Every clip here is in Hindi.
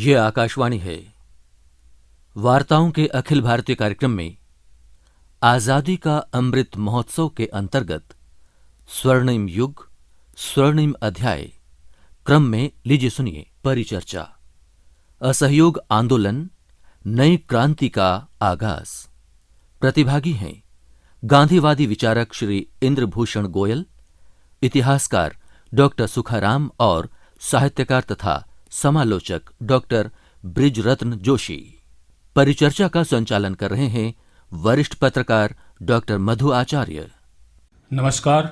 ये आकाशवाणी है। वार्ताओं के अखिल भारतीय कार्यक्रम में आजादी का अमृत महोत्सव के अंतर्गत स्वर्णिम युग स्वर्णिम अध्याय क्रम में लीजिए सुनिए परिचर्चा। असहयोग आंदोलन नई क्रांति का आगाज। प्रतिभागी हैं गांधीवादी विचारक श्री इंद्रभूषण गोयल, इतिहासकार डॉक्टर सुखाराम और साहित्यकार तथा समालोचक डॉक्टर ब्रिजरत्न जोशी। परिचर्चा का संचालन कर रहे हैं वरिष्ठ पत्रकार डॉक्टर मधु आचार्य। नमस्कार।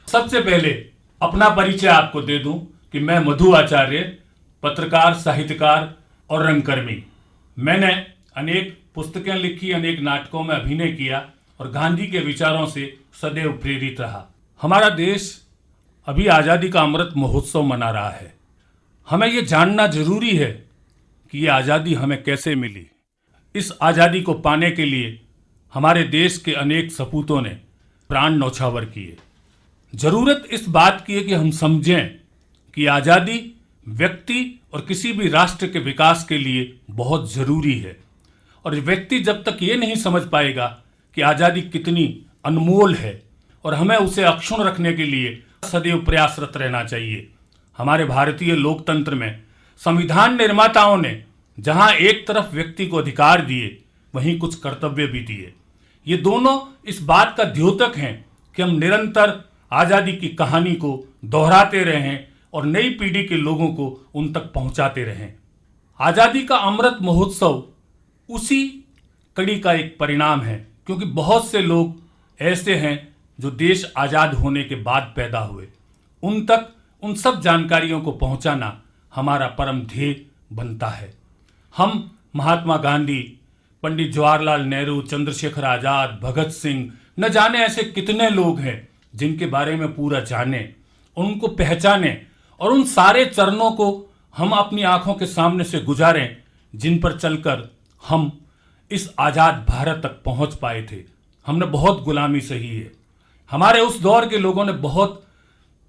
सबसे पहले अपना परिचय आपको दे दूं कि मैं मधु आचार्य, पत्रकार, साहित्यकार और रंगकर्मी। मैंने अनेक पुस्तकें लिखी, अनेक नाटकों में अभिनय किया और गांधी के विचारों से सदैव प्रेरित रहा। हमारा देश अभी आज़ादी का अमृत महोत्सव मना रहा है। हमें ये जानना जरूरी है कि ये आज़ादी हमें कैसे मिली। इस आज़ादी को पाने के लिए हमारे देश के अनेक सपूतों ने प्राण न्यौछावर किए। जरूरत इस बात की है कि हम समझें कि आज़ादी व्यक्ति और किसी भी राष्ट्र के विकास के लिए बहुत ज़रूरी है। और व्यक्ति जब तक ये नहीं समझ पाएगा कि आज़ादी कितनी अनमोल है और हमें उसे अक्षुण्ण रखने के लिए सदैव प्रयासरत रहना चाहिए। हमारे भारतीय लोकतंत्र में संविधान निर्माताओं ने जहां एक तरफ व्यक्ति को अधिकार दिए, वहीं कुछ कर्तव्य भी दिए। ये दोनों इस बात का द्योतक हैं कि हम निरंतर आज़ादी की कहानी को दोहराते रहें और नई पीढ़ी के लोगों को उन तक पहुंचाते रहें। आज़ादी का अमृत महोत्सव उसी कड़ी का एक परिणाम है, क्योंकि बहुत से लोग ऐसे हैं जो देश आज़ाद होने के बाद पैदा हुए। उन तक उन सब जानकारियों को पहुंचाना हमारा परम ध्येय बनता है। हम महात्मा गांधी, पंडित जवाहरलाल नेहरू, चंद्रशेखर आज़ाद, भगत सिंह, न जाने ऐसे कितने लोग हैं जिनके बारे में पूरा जाने, उनको पहचाने और उन सारे चरणों को हम अपनी आंखों के सामने से गुजारें जिन पर चलकर हम इस आज़ाद भारत तक पहुंच पाए थे। हमने बहुत गुलामी सही है, हमारे उस दौर के लोगों ने बहुत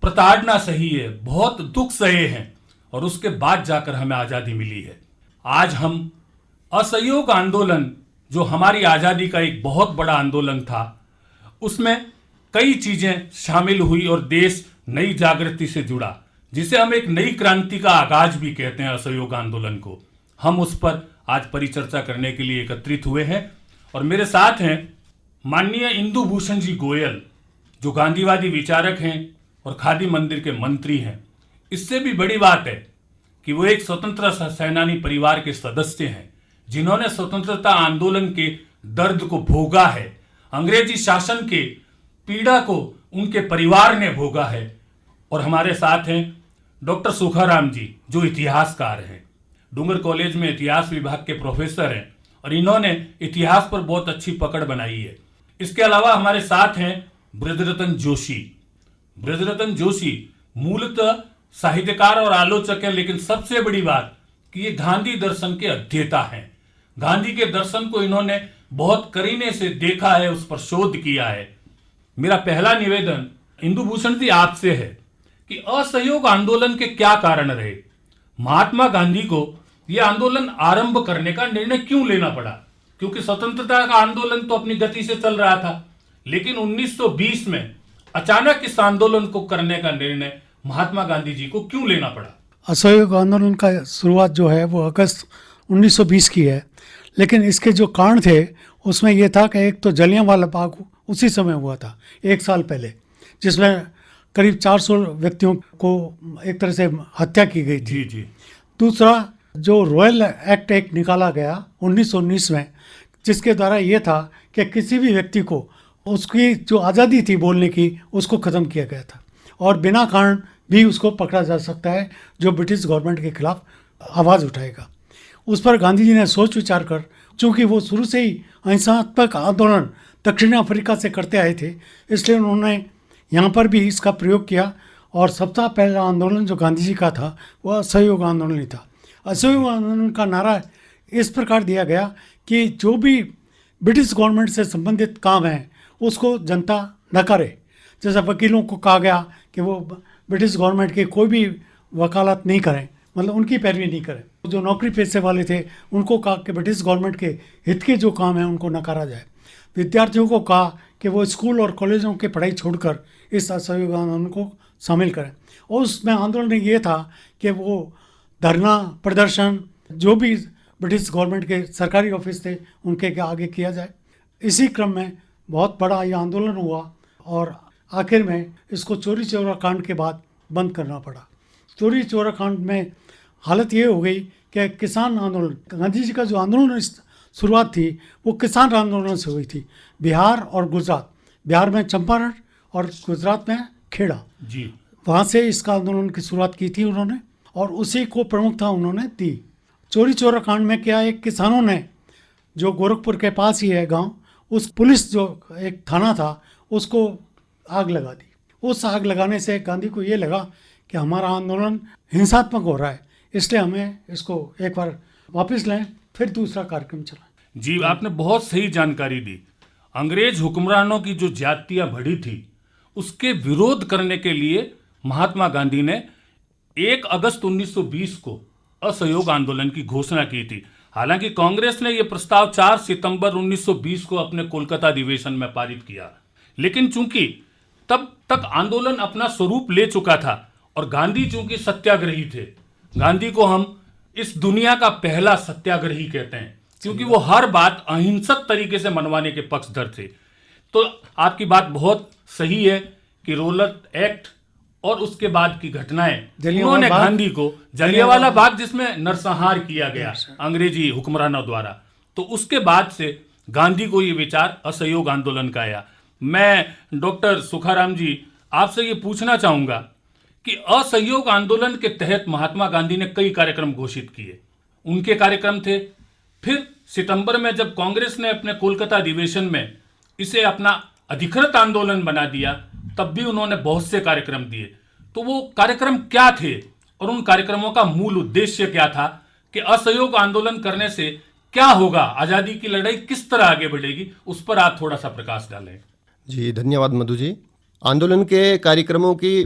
प्रताड़ना सही है, बहुत दुख सहे हैं और उसके बाद जाकर हमें आज़ादी मिली है। आज हम असहयोग आंदोलन, जो हमारी आज़ादी का एक बहुत बड़ा आंदोलन था, उसमें कई चीज़ें शामिल हुई और देश नई जागृति से जुड़ा, जिसे हम एक नई क्रांति का आगाज भी कहते हैं असहयोग आंदोलन को। हम उस पर आज परिचर्चा करने के लिए एकत्रित हुए हैं और मेरे साथ हैं माननीय इंदुभूषण जी गोयल, जो गांधीवादी विचारक हैं और खादी मंदिर के मंत्री हैं। इससे भी बड़ी बात है कि वो एक स्वतंत्रता सेनानी परिवार के सदस्य हैं, जिन्होंने स्वतंत्रता आंदोलन के दर्द को भोगा है। अंग्रेजी शासन के पीड़ा को उनके परिवार ने भोगा है। और हमारे साथ हैं डॉक्टर सुखाराम जी, जो इतिहासकार हैं, डूंगर कॉलेज में इतिहास विभाग के प्रोफेसर हैं और इन्होंने इतिहास पर बहुत अच्छी पकड़ बनाई है। इसके अलावा हमारे साथ हैं ब्रिजरत्न जोशी। ब्रिजरत्न जोशी मूलतः साहित्यकार और आलोचक हैं, लेकिन सबसे बड़ी बात कि ये गांधी दर्शन के अध्येता हैं। गांधी के दर्शन को इन्होंने बहुत करीने से देखा है, उस पर शोध किया है। मेरा पहला निवेदन इंदुभूषण जी आपसे है कि असहयोग आंदोलन के क्या कारण रहे। महात्मा गांधी को यह आंदोलन आरंभ करने का निर्णय क्यों लेना पड़ा? क्योंकि स्वतंत्रता का आंदोलन तो अपनी गति से चल रहा था, लेकिन 1920 में अचानक इस आंदोलन को करने का निर्णय महात्मा गांधी जी को क्यों लेना पड़ा? असहयोग आंदोलन का शुरुआत जो है वो अगस्त 1920 की है, लेकिन इसके जो कारण थे उसमें यह था कि एक तो जलियांवाला बाग उसी समय हुआ था, एक साल पहले, जिसमें करीब 400 व्यक्तियों को एक तरह से हत्या की गई थी। जी। दूसरा, जो रॉयल एक्ट एक निकाला गया 1919 में, जिसके द्वारा ये था कि किसी भी व्यक्ति को उसकी जो आज़ादी थी बोलने की, उसको ख़त्म किया गया था और बिना कारण भी उसको पकड़ा जा सकता है जो ब्रिटिश गवर्नमेंट के खिलाफ आवाज़ उठाएगा। उस पर गांधी जी ने सोच विचार कर, चूँकि वो शुरू से ही अहिंसात्मक आंदोलन दक्षिण अफ्रीका से करते आए थे, इसलिए उन्होंने यहाँ पर भी इसका प्रयोग किया और सबसे पहला आंदोलन जो गांधी जी का था वह असहयोग आंदोलन ही था। असहयोग आंदोलन का नारा इस प्रकार दिया गया कि जो भी ब्रिटिश गवर्नमेंट से संबंधित काम है उसको जनता न करे। जैसे वकीलों को कहा गया कि वो ब्रिटिश गवर्नमेंट की कोई भी वकालत नहीं करें, मतलब उनकी पैरवी नहीं करें। जो नौकरी पेशे वाले थे उनको कहा कि ब्रिटिश गवर्नमेंट के हित के जो काम हैं उनको नकारा जाए। विद्यार्थियों को कहा कि वो स्कूल और कॉलेजों की पढ़ाई छोड़कर इस असहयोग आंदोलन को शामिल करें। और उसमें आंदोलन ये था कि वो धरना प्रदर्शन जो भी ब्रिटिश गवर्नमेंट के सरकारी ऑफिस थे उनके आगे किया जाए। इसी क्रम में बहुत बड़ा ये आंदोलन हुआ और आखिर में इसको चोरी चौरा कांड के बाद बंद करना पड़ा। चोरी चौरा कांड में हालत ये हो गई कि किसान आंदोलन, गांधी जी का जो आंदोलन शुरुआत थी वो किसान आंदोलन से हुई थी। बिहार और गुजरात, बिहार में चंपारण और गुजरात में खेड़ा, जी, वहाँ से इसका आंदोलन की शुरुआत की थी उन्होंने और उसी को प्रमुखता उन्होंने दी। चोरी चौरा कांड में क्या है, किसानों ने जो गोरखपुर के पास ही है गांव, उस पुलिस जो एक थाना था उसको आग लगा दी। उस आग लगाने से गांधी को ये लगा कि हमारा आंदोलन हिंसात्मक हो रहा है, इसलिए हमें इसको एक बार वापस लें, फिर दूसरा कार्यक्रम चला। जी, आपने बहुत सही जानकारी दी। अंग्रेज हुक्मरानों की जो ज्यादतियां बढ़ी थी उसके विरोध करने के लिए महात्मा गांधी ने 1 अगस्त 1920 को असहयोग आंदोलन की घोषणा की थी। हालांकि कांग्रेस ने यह प्रस्ताव 4 सितंबर 1920 को अपने कोलकाता अधिवेशन में पारित किया, लेकिन चूंकि तब तक आंदोलन अपना स्वरूप ले चुका था और गांधी चूंकि सत्याग्रही थे, गांधी को हम इस दुनिया का पहला सत्याग्रही कहते हैं क्योंकि वो हर बात अहिंसक तरीके से मनवाने के पक्षधर थे। तो आपकी बात बहुत सही है कि रोलर एक्ट और उसके बाद की घटनाएं, उन्होंने गांधी को जलियांवाला बाग जिसमें नरसंहार किया गया अंग्रेजी हुक्मरानों द्वारा, तो उसके बाद से गांधी को ये विचार असहयोग आंदोलन का आया। मैं डॉक्टर सुखाराम जी आपसे ये पूछना चाहूंगा कि असहयोग आंदोलन के तहत महात्मा गांधी ने कई कार्यक्रम घोषित किए, उनके कार्यक्रम थे। फिर सितंबर में जब कांग्रेस ने अपने कोलकाता अधिवेशन में इसे अपना अधिकृत आंदोलन बना दिया, तब भी उन्होंने बहुत से कार्यक्रम दिए। तो वो कार्यक्रम क्या थे और उन कार्यक्रमों का मूल उद्देश्य क्या था कि असहयोग आंदोलन करने से क्या होगा, आजादी की लड़ाई किस तरह आगे बढ़ेगी, उस पर आप थोड़ा सा प्रकाश डालें। जी, धन्यवाद मधु जी। आंदोलन के कार्यक्रमों की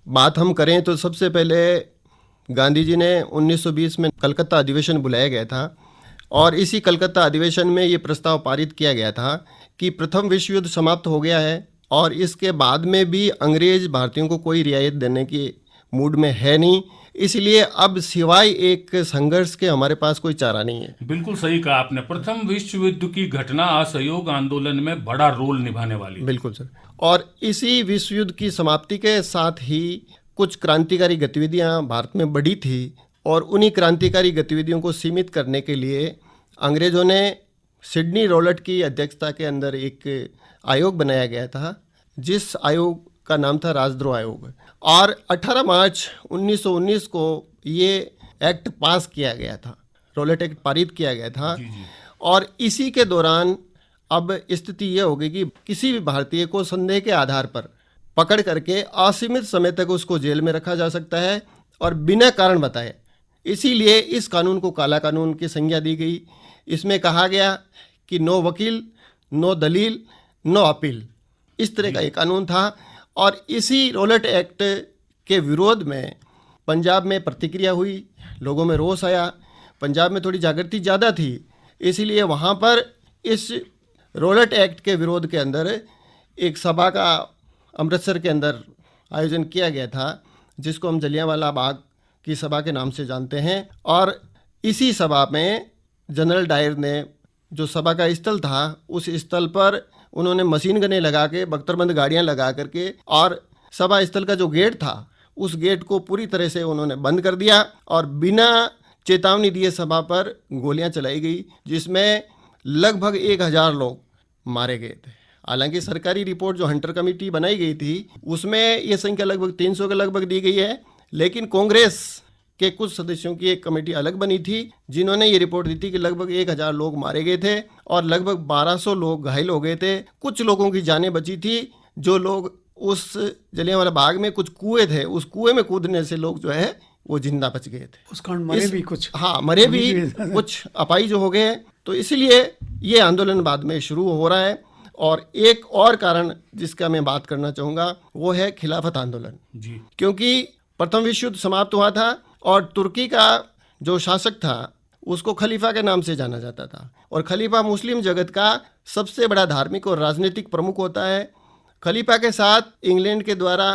बात हम करें तो सबसे पहले गांधी जी ने 1920 में कलकत्ता अधिवेशन बुलाया गया था और इसी कलकत्ता अधिवेशन में ये प्रस्ताव पारित किया गया था कि प्रथम विश्व युद्ध समाप्त हो गया है और इसके बाद में भी अंग्रेज भारतीयों को कोई रियायत देने की मूड में है नहीं, इसलिए अब सिवाय एक संघर्ष के हमारे पास कोई चारा नहीं है। बिल्कुल सही कहा आपने। प्रथम विश्व युद्ध की घटना असहयोग आंदोलन में बड़ा रोल निभाने वाली। बिल्कुल सर। और इसी विश्व युद्ध की समाप्ति के साथ ही कुछ क्रांतिकारी गतिविधियां भारत में बढ़ी थी और उन्हीं क्रांतिकारी गतिविधियों को सीमित करने के लिए अंग्रेजों ने सिडनी रॉलेट की अध्यक्षता के अंदर एक आयोग बनाया गया था, जिस आयोग का नाम था राजद्रोह आयोग। और 18 मार्च 1919 को ये एक्ट पास किया गया था, रॉलेट एक्ट पारित किया गया था। जी। और इसी के दौरान अब स्थिति ये हो गई कि किसी भी भारतीय को संदेह के आधार पर पकड़ करके असीमित समय तक उसको जेल में रखा जा सकता है और बिना कारण बताए। इसीलिए इस कानून को काला कानून की संज्ञा दी गई। इसमें कहा गया कि नो वकील, नो दलील, नो अपील, इस तरह का ये कानून था। और इसी रॉलेट एक्ट के विरोध में पंजाब में प्रतिक्रिया हुई, लोगों में रोष आया। पंजाब में थोड़ी जागृति ज़्यादा थी, इसीलिए वहाँ पर इस रॉलेट एक्ट के विरोध के अंदर एक सभा का अमृतसर के अंदर आयोजन किया गया था, जिसको हम जलियांवाला बाग की सभा के नाम से जानते हैं। और इसी सभा में जनरल डायर ने, जो सभा का स्थल था, उस स्थल पर उन्होंने मशीन गनें लगा के, बख्तरबंद गाड़ियां लगा करके, और सभा स्थल का जो गेट था उस गेट को पूरी तरह से उन्होंने बंद कर दिया और बिना चेतावनी दिए सभा पर गोलियां चलाई गई, जिसमें लगभग 1000 लोग मारे गए थे। हालांकि सरकारी रिपोर्ट जो हंटर कमेटी बनाई गई थी उसमें ये संख्या लगभग 300 के लगभग दी गई है, लेकिन कांग्रेस के कुछ सदस्यों की एक कमेटी अलग बनी थी जिन्होंने ये रिपोर्ट दी थी कि लगभग 1000 लोग मारे गए थे और लगभग 1200 लोग घायल हो गए थे। कुछ लोगों की जानें बची थी, जो लोग उस जलियांवाला बाग में कुछ कुएं थे, उस कुएं में कूदने से लोग जो है वो जिंदा बच गए थे। उस कारण मरे भी कुछ, हाँ, मरे भी कुछ अपाहिज हो गए। तो इसलिए ये आंदोलन बाद में शुरू हो रहा है। और एक और कारण जिसका मैं बात करना चाहूँगा वो है खिलाफत आंदोलन। जी। क्योंकि प्रथम विश्व युद्ध समाप्त हुआ था और तुर्की का जो शासक था उसको खलीफा के नाम से जाना जाता था। और खलीफा मुस्लिम जगत का सबसे बड़ा धार्मिक और राजनीतिक प्रमुख होता है। खलीफा के साथ इंग्लैंड के द्वारा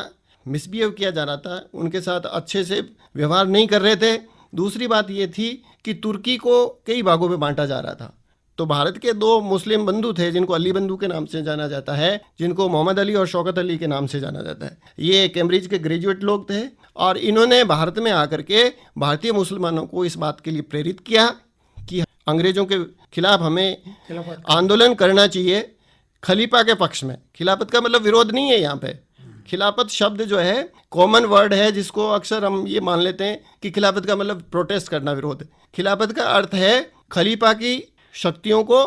मिसबिहेव किया जा रहा था, उनके साथ अच्छे से व्यवहार नहीं कर रहे थे। दूसरी बात ये थी कि तुर्की को कई भागों में बांटा जा रहा था। तो भारत के दो मुस्लिम बंधु थे जिनको अली बंधु के नाम से जाना जाता है, जिनको मोहम्मद अली और शौकत अली के नाम से जाना जाता है। ये कैम्ब्रिज के ग्रेजुएट लोग थे और इन्होंने भारत में आकर के भारतीय मुसलमानों को इस बात के लिए प्रेरित किया कि अंग्रेजों के खिलाफ हमें आंदोलन करना चाहिए खलीफा के पक्ष में। खिलाफत का मतलब विरोध नहीं है यहाँ पे। खिलाफत शब्द जो है कॉमन वर्ड है जिसको अक्सर हम ये मान लेते हैं कि खिलाफत का मतलब प्रोटेस्ट करना, विरोध। खिलाफत का अर्थ है खलीफा की शक्तियों को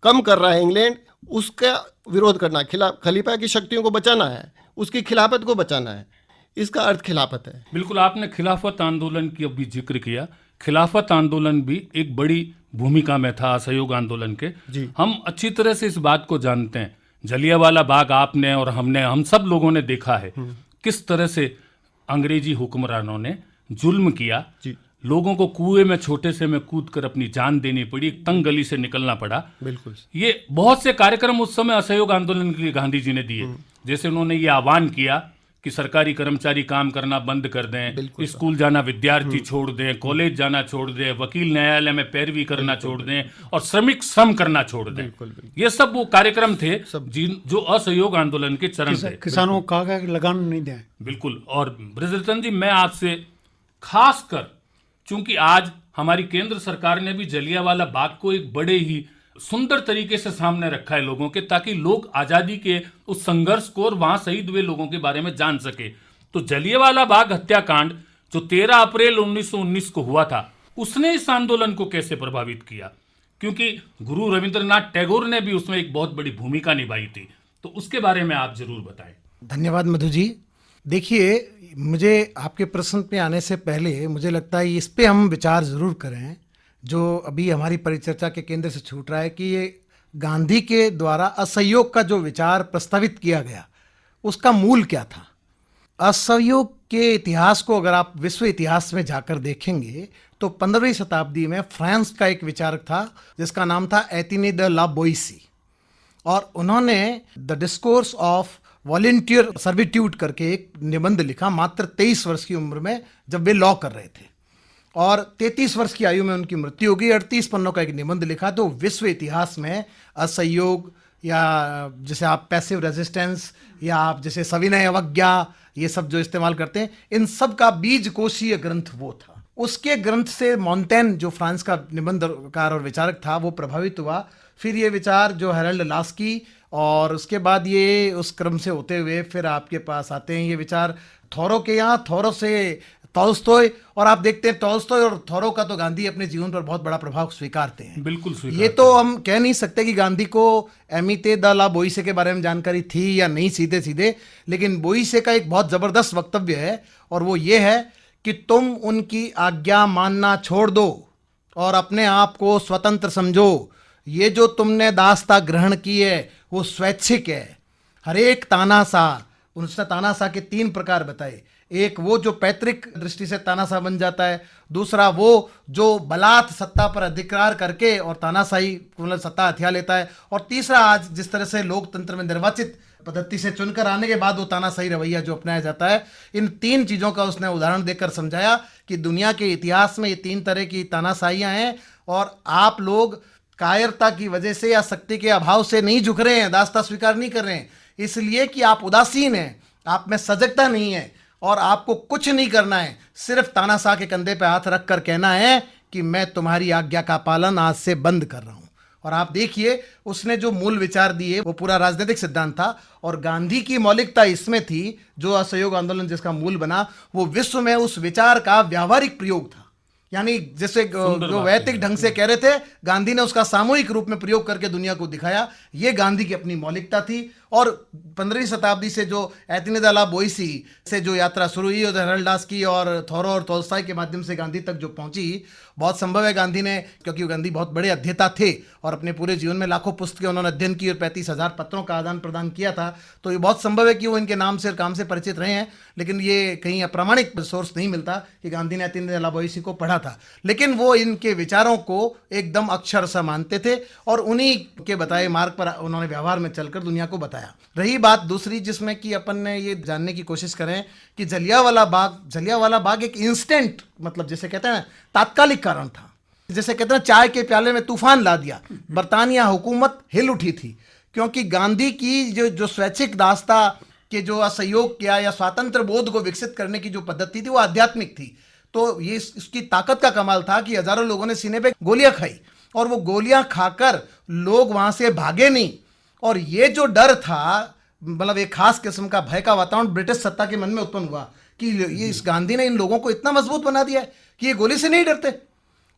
कम कर रहा है इंग्लैंड, उसका विरोध करना। खलीफा की शक्तियों को बचाना है, उसकी खिलाफत को बचाना है, इसका अर्थ खिलाफत है। बिल्कुल, आपने खिलाफत आंदोलन की अभी जिक्र किया। खिलाफत आंदोलन भी एक बड़ी भूमिका में था असहयोग आंदोलन के। जी। हम अच्छी तरह से इस बात को जानते हैं। जलियांवाला बाग आपने और हमने, हम सब लोगों ने देखा है किस तरह से अंग्रेजी हुक्मरानों ने जुल्म किया। जी। लोगों को कुएं में छोटे से में कूद कर अपनी जान देनी पड़ी, तंग गली से निकलना पड़ा। बिल्कुल। ये बहुत से कार्यक्रम उस समय असहयोग आंदोलन के लिए गांधी जी ने दिए। जैसे उन्होंने ये आह्वान किया कि सरकारी कर्मचारी काम करना बंद कर दें, स्कूल जाना विद्यार्थी छोड़ दें, कॉलेज जाना छोड़ दें, वकील न्यायालय में पैरवी करना छोड़ दें और श्रमिक श्रम करना छोड़ दें। ये सब वो कार्यक्रम थे जो असहयोग आंदोलन के चरण थे। किसानों को कहा गया कि लगान नहीं दें। बिल्कुल। और ब्रजरतन जी, मैं आपसे खासकर, चूंकि आज हमारी केंद्र सरकार ने भी जलियांवाला बाग को एक बड़े ही सुंदर तरीके से सामने रखा है लोगों के, ताकि लोग आजादी के उस संघर्ष को और वहां शहीद हुए लोगों के बारे में जान सके। तो जलियांवाला बाग हत्याकांड जो 13 अप्रैल 1919 को हुआ था, उसने इस आंदोलन को कैसे प्रभावित किया? क्योंकि गुरु रविंद्रनाथ टैगोर ने भी उसमें एक बहुत बड़ी भूमिका निभाई थी, तो उसके बारे में आप जरूर बताएं। धन्यवाद मधु जी। देखिए, मुझे आपके प्रश्न पे आने से पहले मुझे लगता है इस पे हम विचार जरूर करें जो अभी हमारी परिचर्चा के केंद्र से छूट रहा है कि ये गांधी के द्वारा असहयोग का जो विचार प्रस्तावित किया गया उसका मूल क्या था। असहयोग के इतिहास को अगर आप विश्व इतिहास में जाकर देखेंगे तो 15वीं शताब्दी में फ्रांस का एक विचारक था जिसका नाम था एतिने द ला बोइसी, और उन्होंने the discourse of volunteer servitude करके एक निबंध लिखा मात्र 23 वर्ष की उम्र में, जब वे लॉ कर रहे थे, और 33 वर्ष की आयु में उनकी मृत्यु हो गई। 38 पन्नों का एक निबंध लिखा। तो विश्व इतिहास में असहयोग या जैसे आप पैसिव रेजिस्टेंस या आप जैसे सविनय अवज्ञा, ये सब जो इस्तेमाल करते हैं, इन सब का बीज कोशीय ग्रंथ वो था। उसके ग्रंथ से मोंटेन जो फ्रांस का निबंधकार और विचारक था वो प्रभावित हुआ। फिर ये विचार जो हेरल्ड लास्की, और उसके बाद ये उस क्रम से होते हुए फिर आपके पास आते हैं ये विचार थोरो के यहाँ, थोरो से टॉल्स्टॉय, और आप देखते हैं टॉल्स्टॉय और थोरो का तो गांधी अपने जीवन पर बहुत बड़ा प्रभाव स्वीकारते हैं। बिल्कुल स्वीकारते ये तो हम कह नहीं सकते कि गांधी को एमिते द ला बोइसे के बारे में जानकारी थी या नहीं सीधे सीधे, लेकिन बोइसे का एक बहुत जबरदस्त वक्तव्य है और वो ये है कि तुम उनकी आज्ञा मानना छोड़ दो और अपने आप को स्वतंत्र समझो। ये जो तुमने दास्ता ग्रहण की है वो स्वैच्छिक है। हर एक तानाशाह, उसने तानाशाह के 3 प्रकार बताए। एक वो जो पैतृक दृष्टि से तानाशाह बन जाता है, दूसरा वो जो बलात् सत्ता पर अधिकार करके और तानाशाही मतलब सत्ता हथिया लेता है, और तीसरा आज जिस तरह से लोकतंत्र में निर्वाचित पद्धति से चुनकर आने के बाद वो तानाशाही रवैया जो अपनाया जाता है। इन 3 चीज़ों का उसने उदाहरण देकर समझाया कि दुनिया के इतिहास में ये 3 तरह की तानाशाहियाँ हैं और आप लोग कायरता की वजह से या शक्ति के अभाव से नहीं झुक रहे हैं, दास्ता स्वीकार नहीं कर रहे हैं, इसलिए कि आप उदासीन हैं, आप में सजगता नहीं है और आपको कुछ नहीं करना है, सिर्फ तानाशाह के कंधे पे हाथ रख कर कहना है कि मैं तुम्हारी आज्ञा का पालन आज से बंद कर रहा हूं। और आप देखिए उसने जो मूल विचार दिए वो पूरा राजनीतिक सिद्धांत था, और गांधी की मौलिकता इसमें थी, जो असहयोग आंदोलन जिसका मूल बना, वो विश्व में उस विचार का व्यावहारिक प्रयोग था यानी जैसे सुंदर जो बात वैयक्तिक है। ढंग से कह रहे थे, गांधी ने उसका सामूहिक रूप में प्रयोग करके दुनिया को दिखाया। ये गांधी की अपनी मौलिकता थी। और 15वीं शताब्दी से जो एतिनेदाला बोइसी से जो यात्रा शुरू हुई और हरलदास की और थोरो और तोल्स्ताय के माध्यम से गांधी तक जो पहुंची, बहुत संभव है गांधी ने, क्योंकि गांधी बहुत बड़े अध्येता थे और अपने पूरे जीवन में लाखों पुस्तकें उन्होंने अध्ययन की और 35,000 पत्रों का आदान प्रदान किया था, तो ये बहुत संभव है कि वो इनके नाम से और काम से परिचित रहे हैं। लेकिन ये कहीं अप्रामाणिक सोर्स नहीं मिलता कि गांधी ने एतिनेदाला बोइसी को पढ़ा था। लेकिन वो इनके विचारों को एकदम अक्षर सा मानते थे और उन्हीं के बताए मार्ग पर उन्होंने व्यवहार में चलकर दुनिया को बताया। रही बात दूसरी, जिसमें कि अपन ने ये जानने की कोशिश करें कि जलियांवाला बाग एक इंस्टेंट, मतलब जैसे कहते हैं ना, तात्कालिक कारण था। जैसे कहते हैं चाय के प्याले में तूफान ला दिया, बरतानिया हुकूमत हिल उठी थी, क्योंकि गांधी की जो स्वैच्छिक दास्ता के जो असहयोग किया या स्वातंत्र बोध को विकसित करने की जो पद्धति थी वो आध्यात्मिक थी। तो ये इसकी ताकत का कमाल था कि हजारों लोगों ने सीने पे गोलियां खाई और वो गोलियां खाकर लोग वहां से भागे नहीं। और ये जो डर था, मतलब एक खास किस्म का भय का वातावरण ब्रिटिश सत्ता के मन में उत्पन्न हुआ कि ये इस गांधी ने इन लोगों को इतना मजबूत बना दिया है कि ये गोली से नहीं डरते।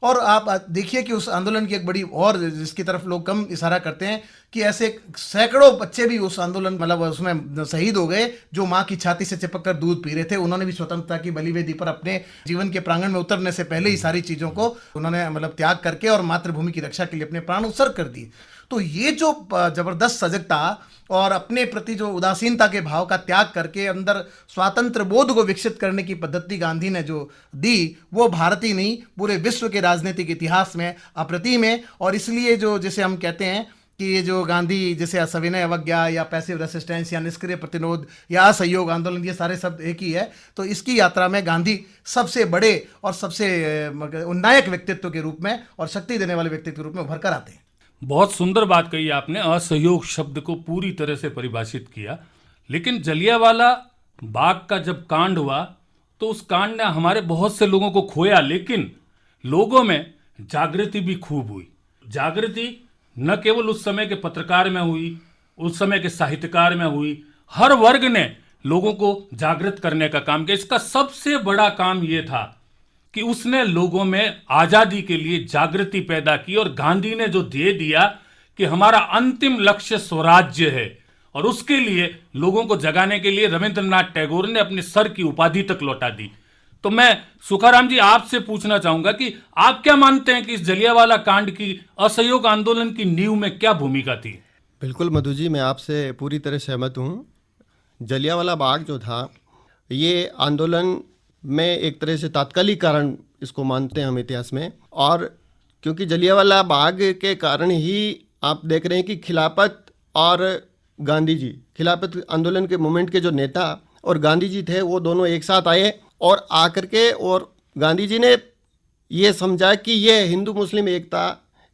और आप देखिए कि उस आंदोलन की एक बड़ी और जिसकी तरफ लोग कम इशारा करते हैं कि ऐसे सैकड़ों बच्चे भी उस आंदोलन, मतलब उसमें शहीद हो गए, जो माँ की छाती से चिपक कर दूध पी रहे थे। उन्होंने भी स्वतंत्रता की बलिवेदी पर अपने जीवन के प्रांगण में उतरने से पहले ही सारी चीज़ों को उन्होंने मतलब त्याग करके और मातृभूमि की रक्षा के लिए अपने प्राण उत्सर्ग कर दिए। तो ये जो जबरदस्त सजगता और अपने प्रति जो उदासीनता के भाव का त्याग करके अंदर स्वातंत्र बोध को विकसित करने की पद्धति गांधी ने जो दी, वो भारत ही नहीं पूरे विश्व के राजनीतिक इतिहास में अप्रतिम है। और इसलिए जो जैसे हम कहते हैं कि ये जो गांधी जैसे असविनय अवज्ञा या पैसिव रेसिस्टेंस या निष्क्रिय प्रतिरोध या असहयोग आंदोलन, ये सारे शब्द एक ही है। तो इसकी यात्रा में गांधी सबसे बड़े और सबसे नायक व्यक्तित्व के रूप में और शक्ति देने वाले व्यक्तित्व के रूप में उभर कर आते हैं। बहुत सुंदर बात कही आपने, असहयोग शब्द को पूरी तरह से परिभाषित किया। लेकिन जलियांवाला बाग का जब कांड हुआ तो उस कांड ने हमारे बहुत से लोगों को खोया, लेकिन लोगों में जागृति भी खूब हुई। जागृति न केवल उस समय के पत्रकार में हुई, उस समय के साहित्यकार में हुई, हर वर्ग ने लोगों को जागृत करने का काम किया। इसका सबसे बड़ा काम यह था कि उसने लोगों में आजादी के लिए जागृति पैदा की और गांधी ने जो ध्येय दिया कि हमारा अंतिम लक्ष्य स्वराज्य है, और उसके लिए लोगों को जगाने के लिए रविंद्रनाथ टैगोर ने अपने सर की उपाधि तक लौटा दी। तो मैं सुखाराम जी आपसे पूछना चाहूंगा कि आप क्या मानते हैं कि इस जलियांवाला कांड की असहयोग आंदोलन की नींव में क्या भूमिका थी? बिल्कुल मधु जी, मैं आपसे पूरी तरह सहमत हूँ। जलियांवाला बाग जो था, ये आंदोलन में एक तरह से तात्कालिक कारण इसको मानते हैं हम इतिहास में। और क्योंकि जलियांवाला बाग के कारण ही आप देख रहे हैं कि खिलाफत और गांधी जी, खिलाफत आंदोलन के मूवमेंट के जो नेता और गांधी जी थे, वो दोनों एक साथ आए और आकर के, और गांधी जी ने ये समझा कि ये हिंदू मुस्लिम एकता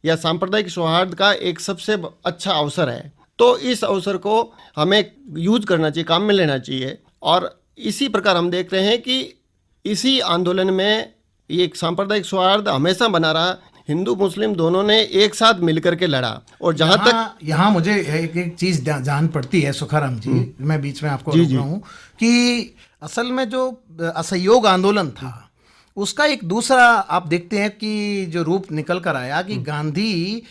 या सांप्रदायिक सौहार्द का एक सबसे अच्छा अवसर है, तो इस अवसर को हमें यूज करना चाहिए, काम में लेना चाहिए। और इसी प्रकार हम देख रहे हैं कि इसी आंदोलन में ये एक सांप्रदायिक सौहार्द हमेशा बना रहा। हिंदू मुस्लिम दोनों ने एक साथ मिलकर के लड़ा। और जहाँ तक यहाँ मुझे एक चीज जान पड़ती है सुखाराम जी, मैं बीच में आपको रोक रहा हूँ कि असल में जो असहयोग आंदोलन था उसका एक दूसरा आप देखते हैं कि जो रूप निकल कर आया कि गांधी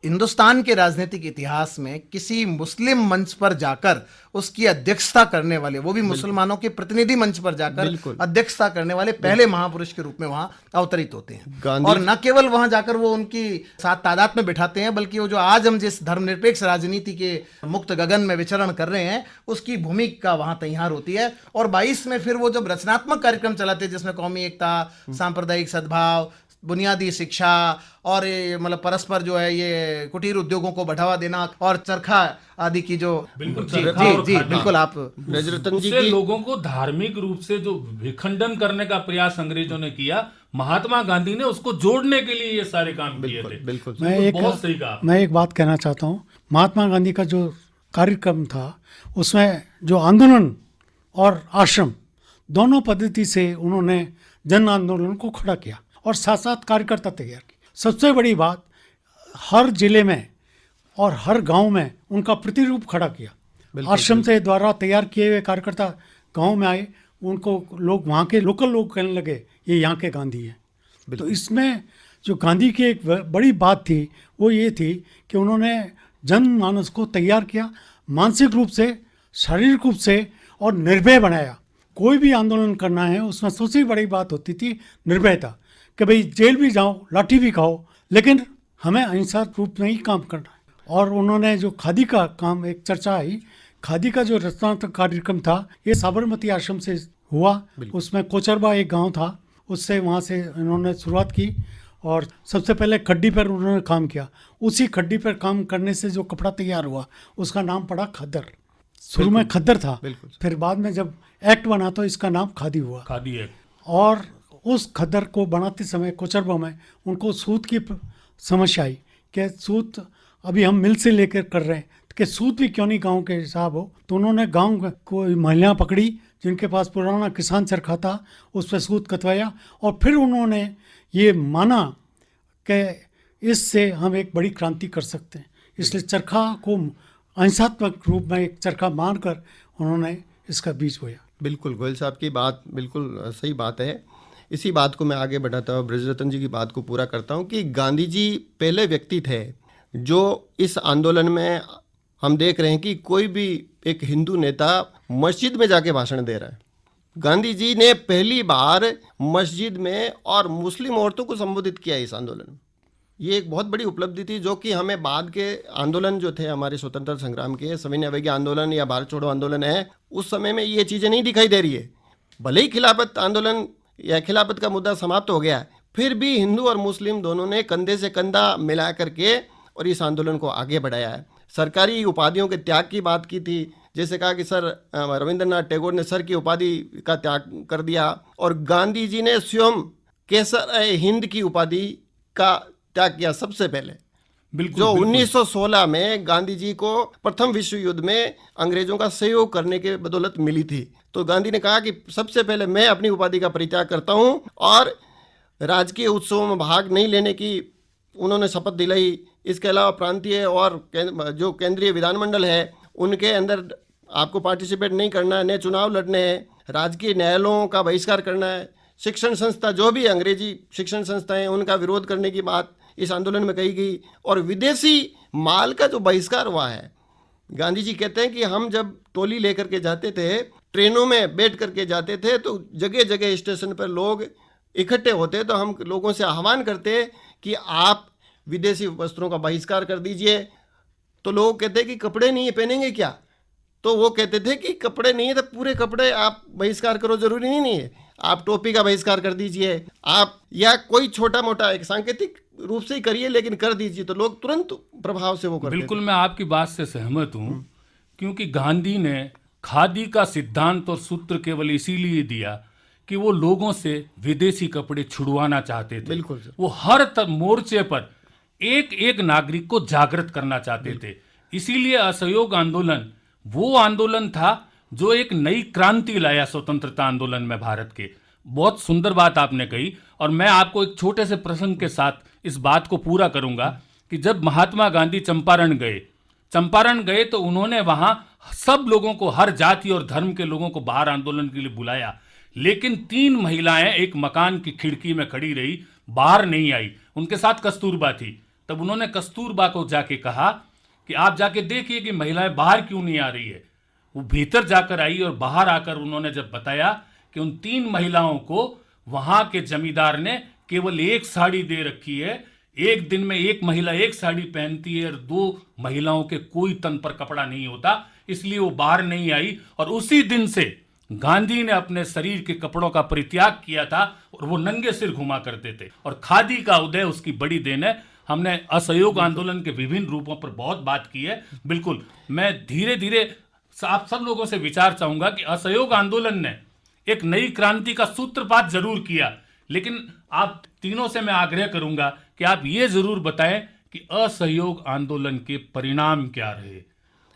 हिंदुस्तान के राजनीतिक इतिहास में किसी मुस्लिम मंच पर जाकर उसकी अध्यक्षता करने वाले, वो भी मुसलमानों के प्रतिनिधि मंच पर जाकर अध्यक्षता करने वाले पहले महापुरुष के रूप में वहां अवतरित होते हैं। और न केवल वहां जाकर वो उनकी साथ तादाद में बिठाते हैं, बल्कि वो जो आज हम जिस धर्मनिरपेक्ष राजनीति के मुक्त गगन में विचरण कर रहे हैं उसकी भूमिका वहां तैयार होती है। और 22 में फिर वो जब रचनात्मक कार्यक्रम चलाते हैं जिसमें कौमी एकता, सांप्रदायिक सद्भाव, बुनियादी शिक्षा और मतलब परस्पर जो है ये कुटीर उद्योगों को बढ़ावा देना और चरखा आदि की जो बिल्कुल जी बिल्कुल आप रजरतन जी उससे की लोगों को धार्मिक रूप से जो विखंडन करने का प्रयास अंग्रेजों ने किया, महात्मा गांधी ने उसको जोड़ने के लिए ये सारे काम किए थे। बिल्कुल बहुत सही कहा। मैं एक बात कहना चाहता हूँ। महात्मा गांधी का जो कार्यक्रम था उसमें जो आंदोलन और आश्रम दोनों पद्धति से उन्होंने जन आंदोलन को खड़ा किया और साथ साथ कार्यकर्ता तैयार किए। सबसे बड़ी बात, हर जिले में और हर गांव में उनका प्रतिरूप खड़ा किया। आश्रम से द्वारा तैयार किए हुए कार्यकर्ता गांव में आए, उनको लोग, वहाँ के लोकल लोग कहने लगे ये यहाँ के गांधी हैं। तो इसमें जो गांधी की एक बड़ी बात थी वो ये थी कि उन्होंने जनमानस को तैयार किया, मानसिक रूप से, शारीरिक रूप से, और निर्भय बनाया। कोई भी आंदोलन करना है उसमें सबसे बड़ी बात होती थी निर्भयता, कि भाई जेल भी जाओ, लाठी भी खाओ, लेकिन हमें अहिंसा रूप में ही काम करना है। और उन्होंने जो खादी का काम, एक चर्चा आई, खादी का जो रचनात्मक कार्यक्रम था ये साबरमती आश्रम से हुआ। उसमें कोचरबा एक गांव था, उससे वहाँ से इन्होंने शुरुआत की और सबसे पहले खड्डी पर उन्होंने काम किया। उसी खड्डी पर काम करने से जो कपड़ा तैयार हुआ उसका नाम पड़ा खद्दर। शुरू में खद्दर था, फिर बाद में जब एक्ट बना तो इसका नाम खादी हुआ, खादी एक्ट। और उस खद्दर को बनाते समय कोचरबा में उनको सूत की समस्या आई कि सूत अभी हम मिल से लेकर कर रहे हैं कि सूत भी क्यों नहीं गांव के हिसाब हो। तो उन्होंने गांव को महिलाएं पकड़ी जिनके पास पुराना किसान चरखा था, उस पर सूत कतवाया, और फिर उन्होंने ये माना कि इससे हम एक बड़ी क्रांति कर सकते हैं। इसलिए चरखा को अहिंसात्मक रूप में एक चरखा मानकर उन्होंने इसका बीज बोया। बिल्कुल, गोयल साहब की बात बिल्कुल सही बात है। इसी बात को मैं आगे बढ़ाता हूँ, ब्रजरत्न जी की बात को पूरा करता हूँ कि गांधी जी पहले व्यक्ति थे जो इस आंदोलन में हम देख रहे हैं कि कोई भी एक हिंदू नेता मस्जिद में जाके भाषण दे रहा है। गांधी जी ने पहली बार मस्जिद में और मुस्लिम औरतों को संबोधित किया इस आंदोलन में। ये एक बहुत बड़ी उपलब्धि थी जो कि हमें बाद के आंदोलन जो थे हमारे स्वतंत्रता संग्राम के, सविनय अवज्ञा आंदोलन या भारत छोड़ो आंदोलन है, उस समय में ये चीज़ें नहीं दिखाई दे रही है। भले ही खिलाफत आंदोलन या खिलाफत का मुद्दा समाप्त हो गया, फिर भी हिंदू और मुस्लिम दोनों ने कंधे से कंधा मिला करके और इस आंदोलन को आगे बढ़ाया है। सरकारी उपाधियों के त्याग की बात की थी, जैसे कहा कि सर रविंद्रनाथ टैगोर ने सर की उपाधि का त्याग कर दिया, और गांधी जी ने स्वयं केसर हिंद की उपाधि का त्याग किया सबसे पहले। बिल्कुल, जो बिल्कुल। 1916 में गांधी जी को प्रथम विश्व युद्ध में अंग्रेजों का सहयोग करने के बदौलत मिली थी। तो गांधी ने कहा कि सबसे पहले मैं अपनी उपाधि का परित्याग करता हूं, और राजकीय उत्सवों में भाग नहीं लेने की उन्होंने शपथ दिलाई। इसके अलावा प्रांतीय और जो केंद्रीय विधानमंडल है उनके अंदर आपको पार्टिसिपेट नहीं करना है, नए चुनाव लड़ने हैं, राजकीय न्यायालयों का बहिष्कार करना है, शिक्षण संस्था जो भी अंग्रेजी शिक्षण संस्थाएं उनका विरोध करने की बात इस आंदोलन में कही गई, और विदेशी माल का जो बहिष्कार हुआ है। गांधी जी कहते हैं कि हम जब टोली लेकर के जाते थे, ट्रेनों में बैठ करके जाते थे, तो जगह जगह स्टेशन पर लोग इकट्ठे होते, तो हम लोगों से आह्वान करते कि आप विदेशी वस्त्रों का बहिष्कार कर दीजिए। तो लोग कहते कि कपड़े नहीं पहनेंगे क्या? तो वो कहते थे कि कपड़े नहीं है तो पूरे कपड़े आप बहिष्कार करो, जरूरी नहीं है, आप टोपी का बहिष्कार कर दीजिए, आप या कोई छोटा मोटा एक सांकेतिक रूप से ही करिए, लेकिन कर दीजिए। तो लोग तुरंत प्रभाव से वो करते बिल्कुल, मैं आपकी बात से सहमत हूँ, क्योंकि गांधी ने खादी का सिद्धांत और सूत्र केवल इसीलिए दिया कि वो लोगों से विदेशी कपड़े छुड़वाना चाहते थे। बिल्कुल। वो हर मोर्चे पर एक एक नागरिक को जागृत करना चाहते थे। इसीलिए असहयोग आंदोलन वो आंदोलन था जो एक नई क्रांति लाया स्वतंत्रता आंदोलन में भारत के। बहुत सुंदर बात आपने कही, और मैं आपको एक छोटे से प्रसंग के साथ इस बात को पूरा करूंगा कि जब महात्मा गांधी चंपारण गए तो उन्होंने वहां सब लोगों को, हर जाति और धर्म के लोगों को बाहर आंदोलन के लिए बुलाया, लेकिन 3 महिलाएं एक मकान की खिड़की में खड़ी रही, बाहर नहीं आई। उनके साथ कस्तूरबा थी। तब उन्होंने कस्तूरबा को जाके कहा कि आप जाके देखिए कि महिलाएं बाहर क्यों नहीं आ रही है। वो भीतर जाकर आई, और बाहर आकर उन्होंने जब बताया कि उन 3 महिलाओं को वहां के जमींदार ने केवल एक साड़ी दे रखी है, एक दिन में एक महिला एक साड़ी पहनती है और 2 महिलाओं के कोई तन पर कपड़ा नहीं होता, इसलिए वो बाहर नहीं आई। और उसी दिन से गांधी ने अपने शरीर के कपड़ों का परित्याग किया था और वो नंगे सिर घुमा करते थे, और खादी का उदय उसकी बड़ी देन है। हमने असहयोग आंदोलन के विभिन्न रूपों पर बहुत बात की है। बिल्कुल, मैं धीरे धीरे आप सब लोगों से विचार चाहूंगा कि असहयोग आंदोलन ने एक नई क्रांति का सूत्रपात जरूर किया, लेकिन आप तीनों से मैं आग्रह करूंगा कि आप ये जरूर बताएं कि असहयोग आंदोलन के परिणाम क्या रहे,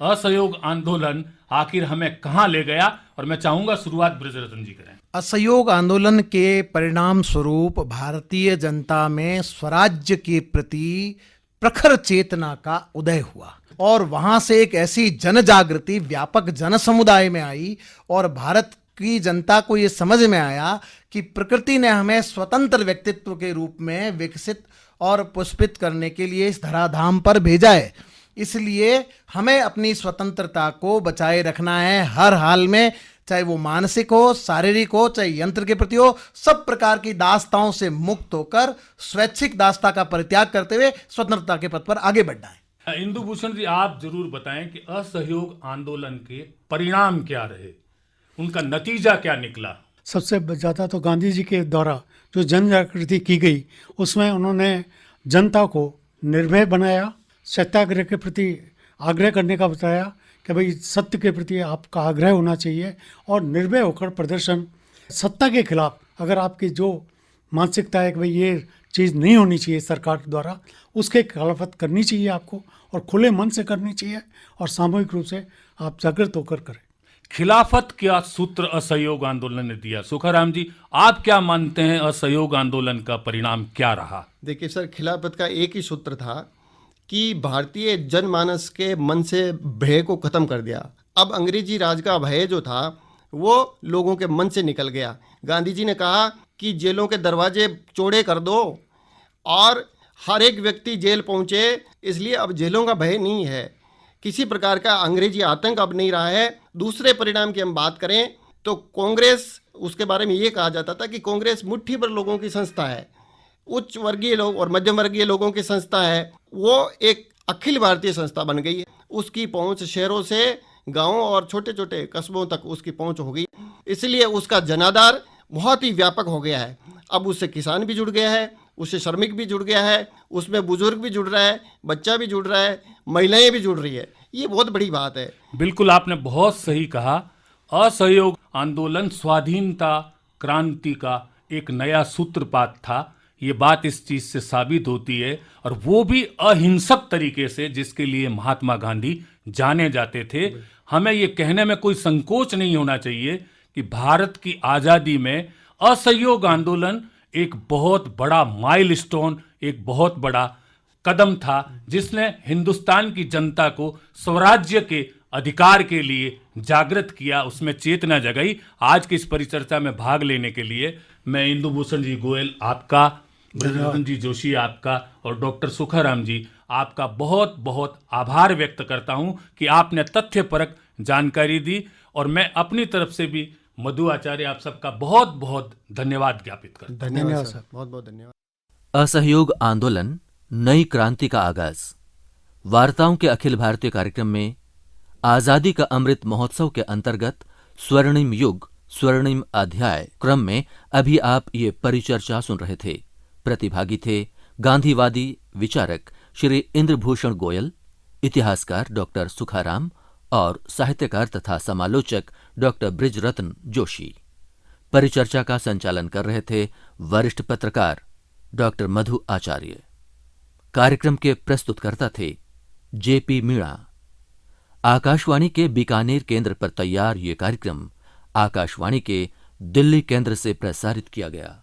असहयोग आंदोलन आखिर हमें कहां ले गया। और मैं चाहूंगा शुरुआत ब्रजरत्न जी करें। असहयोग आंदोलन के परिणाम स्वरूप भारतीय जनता में स्वराज्य के प्रति प्रखर चेतना का उदय हुआ, और वहां से एक ऐसी जन जागृति व्यापक जन समुदाय में आई, और भारत की जनता को ये समझ में आया कि प्रकृति ने हमें स्वतंत्र व्यक्तित्व के रूप में विकसित और पुष्पित करने के लिए इस धराधाम पर भेजा है। इसलिए हमें अपनी स्वतंत्रता को बचाए रखना है हर हाल में, चाहे वो मानसिक हो, शारीरिक हो, चाहे यंत्र के प्रति हो। सब प्रकार की दास्ताओं से मुक्त होकर स्वैच्छिक दास्ता का परित्याग करते हुए स्वतंत्रता के पथ पर आगे बढ़ना है। इंदु भूषण जी, आप जरूर बताएं कि असहयोग आंदोलन के परिणाम क्या रहे, उनका नतीजा क्या निकला। सबसे ज़्यादा तो गांधी जी के द्वारा जो जन जागृति की गई, उसमें उन्होंने जनता को निर्भय बनाया, सत्याग्रह के प्रति आग्रह करने का बताया कि भाई सत्य के प्रति आपका आग्रह होना चाहिए और निर्भय होकर प्रदर्शन, सत्ता के खिलाफ अगर आपकी जो मानसिकता है कि भाई ये चीज़ नहीं होनी चाहिए सरकार द्वारा, उसके खिलाफत करनी चाहिए आपको और खुले मन से करनी चाहिए और सामूहिक रूप से आप जागृत होकर करें। खिलाफत क्या सूत्र असहयोग आंदोलन ने दिया? सुखाराम जी, आप क्या मानते हैं, असहयोग आंदोलन का परिणाम क्या रहा? देखिए सर, खिलाफत का एक ही सूत्र था कि भारतीय जनमानस के मन से भय को खत्म कर दिया। अब अंग्रेजी राज का भय जो था वो लोगों के मन से निकल गया। गांधी जी ने कहा कि जेलों के दरवाजे चौड़े कर दो और हर एक व्यक्ति जेल पहुंचे, इसलिए अब जेलों का भय नहीं है, किसी प्रकार का अंग्रेजी आतंक अब नहीं रहा है। दूसरे परिणाम की हम बात करें तो कांग्रेस, उसके बारे में ये कहा जाता था कि कांग्रेस मुट्ठी भर लोगों की संस्था है, उच्च वर्गीय लोग और मध्यम वर्गीय लोगों की संस्था है। वो एक अखिल भारतीय संस्था बन गई है। उसकी पहुंच शहरों से गांवों और छोटे छोटे कस्बों तक उसकी पहुंच हो गई, इसलिए उसका जनाधार बहुत ही व्यापक हो गया है। अब उससे किसान भी जुड़ गया है, उससे श्रमिक भी जुड़ गया है, उसमें बुजुर्ग भी जुड़ रहा है, बच्चा भी जुड़ रहा है, महिलाएं भी जुड़ रही है। ये बहुत बड़ी बात है। बिल्कुल, आपने बहुत सही कहा। असहयोग आंदोलन स्वाधीनता क्रांति का एक नया सूत्रपात था। ये बात इस चीज से साबित होती है, और वो भी अहिंसक तरीके से, जिसके लिए महात्मा गांधी जाने जाते थे। हमें ये कहने में कोई संकोच नहीं होना चाहिए कि भारत की आजादी में असहयोग आंदोलन एक बहुत बड़ा माइलस्टोन, एक बहुत बड़ा कदम था, जिसने हिंदुस्तान की जनता को स्वराज्य के अधिकार के लिए जागृत किया, उसमें चेतना जगाई। आज की इस परिचर्चा में भाग लेने के लिए मैं इंदु भूषण जी गोयल आपका, ब्रजरतन जी जोशी आपका और डॉक्टर सुखाराम जी आपका बहुत बहुत आभार व्यक्त करता हूं कि आपने तथ्यपरक जानकारी दी, और मैं अपनी तरफ से भी मधु आचार्य आप सबका बहुत बहुत धन्यवाद ज्ञापित करता हूं। धन्यवाद सर, बहुत बहुत धन्यवाद। असहयोग आंदोलन, नई क्रांति का आगाज। वार्ताओं के अखिल भारतीय कार्यक्रम में आजादी का अमृत महोत्सव के अंतर्गत स्वर्णिम युग स्वर्णिम अध्याय क्रम में अभी आप ये परिचर्चा सुन रहे थे। प्रतिभागी थे गांधीवादी विचारक श्री इंद्रभूषण गोयल, इतिहासकार डॉक्टर सुखाराम और साहित्यकार तथा समालोचक डॉक्टर ब्रिजरतन जोशी। परिचर्चा का संचालन कर रहे थे वरिष्ठ पत्रकार डॉक्टर मधु आचार्य। कार्यक्रम के प्रस्तुतकर्ता थे जेपी मीणा। आकाशवाणी के बीकानेर केंद्र पर तैयार ये कार्यक्रम आकाशवाणी के दिल्ली केंद्र से प्रसारित किया गया।